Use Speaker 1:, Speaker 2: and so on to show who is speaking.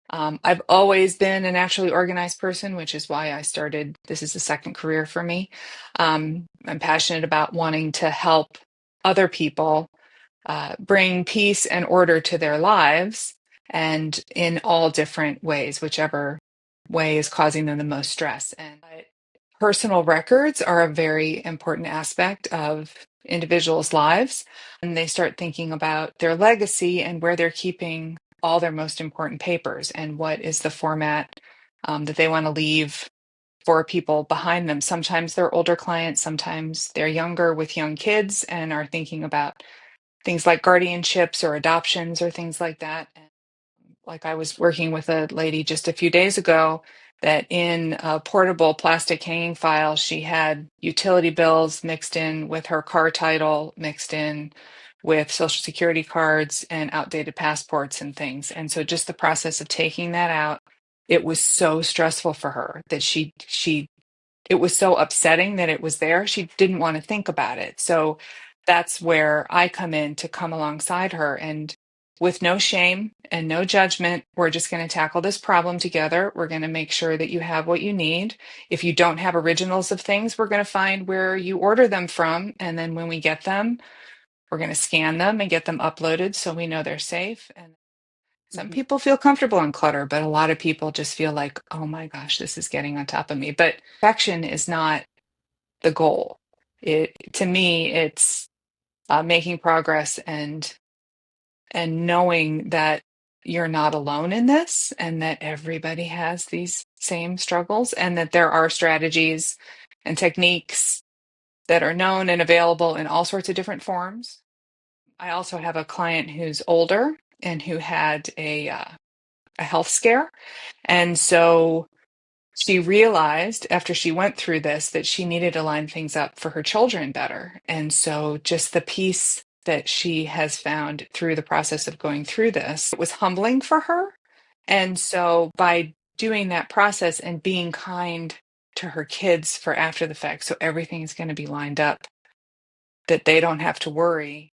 Speaker 1: I've always been a naturally organized person, which is why I started. This is a second career for me. I'm passionate about wanting to help other people bring peace and order to their lives, and in all different ways, whichever way is causing them the most stress. And personal records are a very important aspect of individuals' lives, and they start thinking about their legacy and where they're keeping all their most important papers and what is the format that they want to leave for people behind them. Sometimes they're older clients, sometimes they're younger with young kids and are thinking about things like guardianships or adoptions or things like that. And like I was working with a lady just a few days ago that in a portable plastic hanging file, she had utility bills mixed in with her car title, mixed in with social security cards and outdated passports and things. And so just the process of taking that out, it was so stressful for her that she it was so upsetting that it was there. She didn't want to think about it. So that's where I come in to come alongside her. And with no shame and no judgment, we're just going to tackle this problem together. We're going to make sure that you have what you need. If you don't have originals of things, we're going to find where you order them from. And then when we get them, we're going to scan them and get them uploaded so we know they're safe. And some
Speaker 2: Mhm.
Speaker 1: people feel comfortable in clutter, but a lot of people just feel like, oh my gosh, this is getting on top of me. But perfection is not the goal. To me, it's making progress and knowing that you're not alone in this, and that everybody has these same struggles, and that there are strategies and techniques that are known and available in all sorts of different forms. I also have a client who's older and who had a health scare. And so she realized after she went through this that she needed to line things up for her children better. And so just the peace that she has found through the process of going through this, it was humbling for her. And so by doing that process and being kind to her kids for after the fact, so everything is going to be lined up, that they don't have to worry.